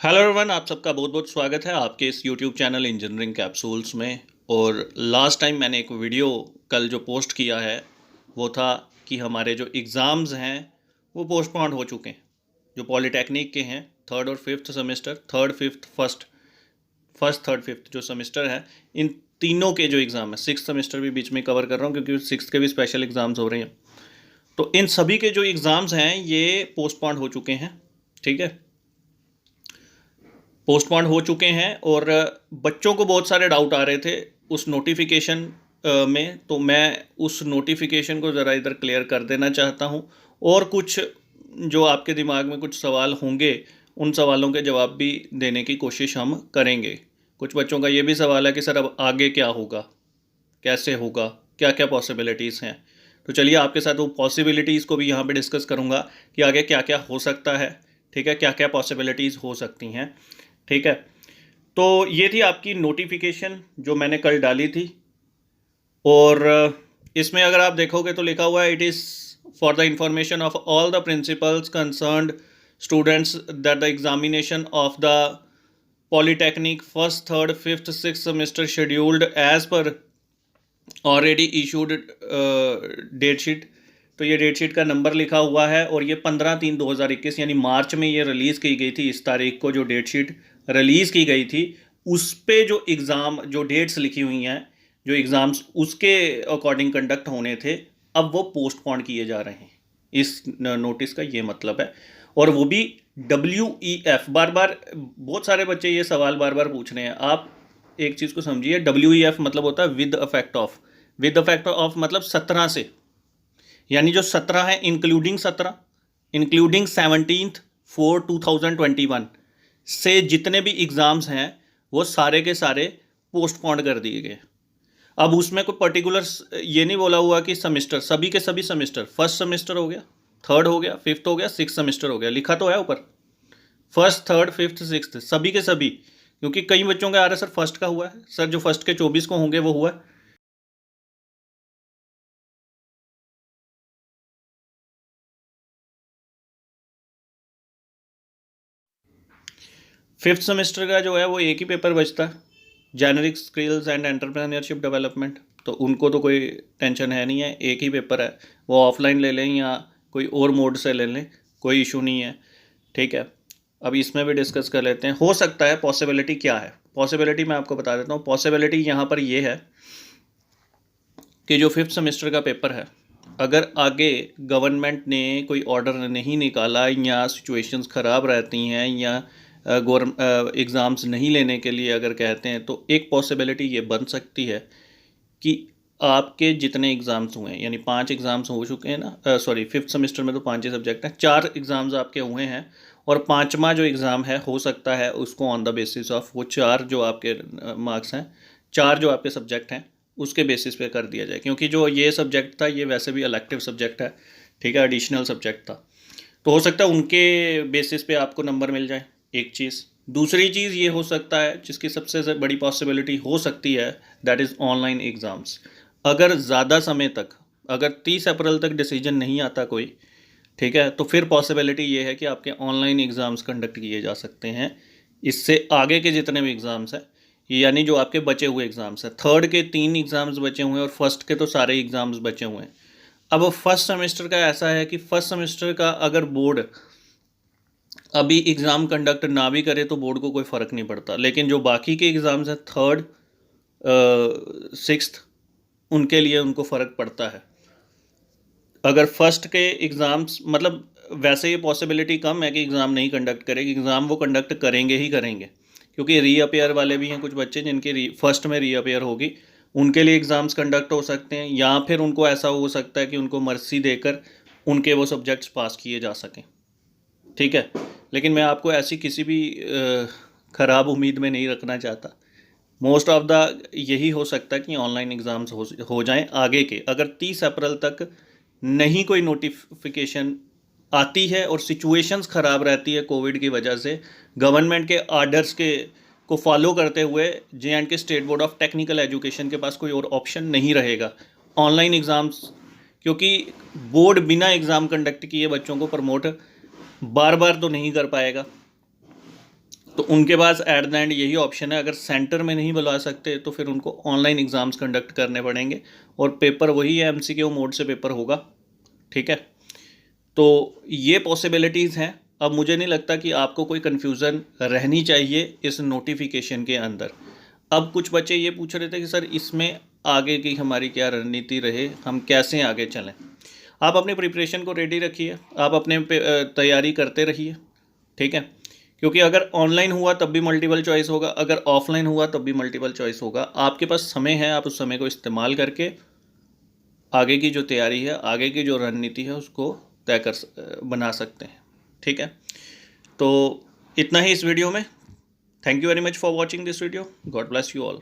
Hello everyone, आप सबका बहुत बहुत स्वागत है आपके इस यूट्यूब चैनल इंजीनियरिंग कैप्सूल्स में। और लास्ट टाइम मैंने एक वीडियो कल जो पोस्ट किया है वो था कि हमारे जो एग्ज़ाम्स हैं वो पोस्टपोन्ड हो चुके हैं। जो पॉलीटेक्निक के हैं थर्ड और fifth semester, third fifth first, first third fifth जो सेमेस्टर है, इन तीनों के जो एग्ज़ाम है, सिक्स सेमेस्टर भी बीच में कवर कर रहा हूँ क्योंकि सिक्स के भी स्पेशल एग्ज़ाम्स हो रहे हैं। तो इन सभी के जो एग्ज़ाम्स हैं ये पोस्टपोन्ड हो चुके हैं। ठीक है, पोस्टपोन्ड हो चुके हैं। और बच्चों को बहुत सारे डाउट आ रहे थे उस नोटिफिकेशन में, तो मैं उस नोटिफिकेशन को ज़रा इधर क्लियर कर देना चाहता हूँ। और कुछ जो आपके दिमाग में कुछ सवाल होंगे उन सवालों के जवाब भी देने की कोशिश हम करेंगे। कुछ बच्चों का ये भी सवाल है कि सर अब आगे क्या होगा, कैसे होगा, क्या क्या पॉसिबिलिटीज़ हैं। तो चलिए आपके साथ वो पॉसिबिलिटीज़ को भी यहाँ पे डिस्कस करूँगा कि आगे क्या क्या हो सकता है। ठीक है, क्या क्या पॉसिबिलिटीज़ हो सकती हैं। ठीक है, तो ये थी आपकी नोटिफिकेशन जो मैंने कल डाली थी। और इसमें अगर आप देखोगे तो लिखा हुआ है, it is for the information of all the principals concerned students that the examination of the polytechnic first third fifth six semester scheduled as per already issued date sheet. तो ये डेट शीट का number लिखा हुआ है और ये 15/3/2021 यानी मार्च में ये रिलीज़ की गई थी। इस तारीख को जो डेट शीट रिलीज़ की गई थी उस पे जो एग्ज़ाम, जो डेट्स लिखी हुई हैं, जो एग्ज़ाम्स उसके अकॉर्डिंग कंडक्ट होने थे, अब वो पोस्टपोन किए जा रहे हैं। इस नोटिस का ये मतलब है। और वो भी WEF, बार बार बहुत सारे बच्चे ये सवाल बार बार पूछ रहे हैं। आप एक चीज़ को समझिए, WEF मतलब होता है with affect of. With affect of मतलब 17 से, यानी जो 17 है इंक्लूडिंग 17, इंक्लूडिंग 17/4/2021 से जितने भी एग्ज़ाम्स हैं वो सारे के सारे पोस्टपोन्ड कर दिए गए। अब उसमें कोई पर्टिकुलर ये नहीं बोला हुआ कि सेमेस्टर, सभी के सभी सेमेस्टर, फर्स्ट सेमेस्टर हो गया, थर्ड हो गया, फिफ्थ हो गया, सिक्स सेमेस्टर हो गया, लिखा तो है ऊपर फर्स्ट थर्ड फिफ्थ सिक्स, सभी के सभी। क्योंकि कई बच्चों का आ रहा है सर फर्स्ट का हुआ है, सर जो फर्स्ट के 24 को होंगे वो हुआ है। फिफ्थ सेमेस्टर का जो है वो एक ही पेपर बचता है, generic skills and entrepreneurship development. तो उनको तो कोई टेंशन है नहीं है, एक ही पेपर है, वो ऑफलाइन ले लें या कोई और मोड से ले लें, कोई इशू नहीं है। ठीक है, अब इसमें भी डिस्कस कर लेते हैं। हो सकता है, पॉसिबिलिटी क्या है, पॉसिबिलिटी मैं आपको बता देता हूँ। पॉसिबिलिटी यहाँ पर ये है कि जो फिफ्थ सेमेस्टर का पेपर है, अगर आगे गवर्नमेंट ने कोई ऑर्डर नहीं निकाला या सिचुएशंस ख़राब रहती हैं या एग्ज़ाम्स नहीं लेने के लिए अगर कहते हैं, तो एक पॉसिबिलिटी ये बन सकती है कि आपके जितने एग्ज़ाम्स हुए हैं, यानी 5 एग्ज़ाम्स हो चुके हैं ना, सॉरी फिफ्थ सेमेस्टर में तो 5 ही सब्जेक्ट हैं, 4 एग्ज़ाम्स आपके हुए हैं और पाँचवा जो एग्ज़ाम है हो सकता है उसको ऑन द बेसिस ऑफ वो 4 जो आपके मार्क्स हैं, 4 जो आपके सब्जेक्ट हैं उसके बेसिस पे कर दिया जाए। क्योंकि जो ये सब्जेक्ट था ये वैसे भी इलेक्टिव सब्जेक्ट है, ठीक है, एडिशनल सब्जेक्ट था, तो हो सकता है उनके बेसिस पे आपको नंबर मिल जाए। एक चीज़, दूसरी चीज़ ये हो सकता है जिसकी सबसे बड़ी पॉसिबिलिटी हो सकती है, दैट इज़ ऑनलाइन एग्ज़ाम्स। अगर ज़्यादा समय तक, अगर 30 अप्रैल तक डिसीजन नहीं आता कोई, ठीक है, तो फिर पॉसिबिलिटी ये है कि आपके ऑनलाइन एग्ज़ाम्स कंडक्ट किए जा सकते हैं। इससे आगे के जितने भी एग्ज़ाम्स हैं, यानी जो आपके बचे हुए एग्ज़ाम्स हैं, थर्ड के 3 एग्ज़ाम्स बचे हुए हैं और फर्स्ट के तो सारे एग्ज़ाम्स बचे हुए हैं। अब फर्स्ट सेमेस्टर का ऐसा है कि फर्स्ट सेमेस्टर का अगर बोर्ड अभी एग्ज़ाम कंडक्ट ना भी करे तो बोर्ड को कोई फ़र्क नहीं पड़ता, लेकिन जो बाकी के एग्ज़ाम्स हैं थर्ड सिक्स्थ, उनके लिए उनको फ़र्क पड़ता है। अगर फर्स्ट के एग्ज़ाम्स, मतलब वैसे ये पॉसिबिलिटी कम है कि एग्ज़ाम नहीं कंडक्ट करेगी, एग्ज़ाम वो कंडक्ट करेंगे ही करेंगे। क्योंकि रीअपेयर वाले भी हैं कुछ बच्चे जिनकी फर्स्ट में रीअपेयर होगी, उनके लिए एग्ज़ाम्स कंडक्ट हो सकते हैं, या फिर उनको ऐसा हो सकता है कि उनको मर्सी देकर उनके वो सब्जेक्ट्स पास किए जा सकें। ठीक है, लेकिन मैं आपको ऐसी किसी भी ख़राब उम्मीद में नहीं रखना चाहता। मोस्ट ऑफ द यही हो सकता है कि ऑनलाइन एग्ज़ाम्स हो जाएं आगे के, अगर 30 अप्रैल तक नहीं कोई नोटिफिकेशन आती है और सिचुएशंस ख़राब रहती है कोविड की वजह से, गवर्नमेंट के आर्डर्स के को फॉलो करते हुए JK state board of technical education के पास कोई और ऑप्शन नहीं रहेगा ऑनलाइन एग्ज़ाम्स। क्योंकि बोर्ड बिना एग्ज़ाम कंडक्ट किए बच्चों को प्रमोट बार बार तो नहीं कर पाएगा। तो उनके पास एट द एंड यही ऑप्शन है, अगर सेंटर में नहीं बुला सकते तो फिर उनको ऑनलाइन एग्ज़ाम्स कंडक्ट करने पड़ेंगे और पेपर वही है, एमसीक्यू मोड से पेपर होगा। ठीक है, तो ये पॉसिबिलिटीज़ हैं। अब मुझे नहीं लगता कि आपको कोई कन्फ्यूज़न रहनी चाहिए इस नोटिफिकेशन के अंदर। अब कुछ बच्चे ये पूछ रहे थे कि सर इसमें आगे की हमारी क्या रणनीति रहे, हम कैसे आगे चलें। आप अपनी प्रिपरेशन को रेडी रखिए, आप अपने तैयारी करते रहिए। ठीक है, क्योंकि अगर ऑनलाइन हुआ तब भी मल्टीपल चॉइस होगा, अगर ऑफलाइन हुआ तब भी मल्टीपल चॉइस होगा। आपके पास समय है, आप उस समय को इस्तेमाल करके आगे की जो तैयारी है, आगे की जो रणनीति है उसको बना सकते हैं। ठीक है, तो इतना ही इस वीडियो में। Thank you very much for watching this video. God bless you all.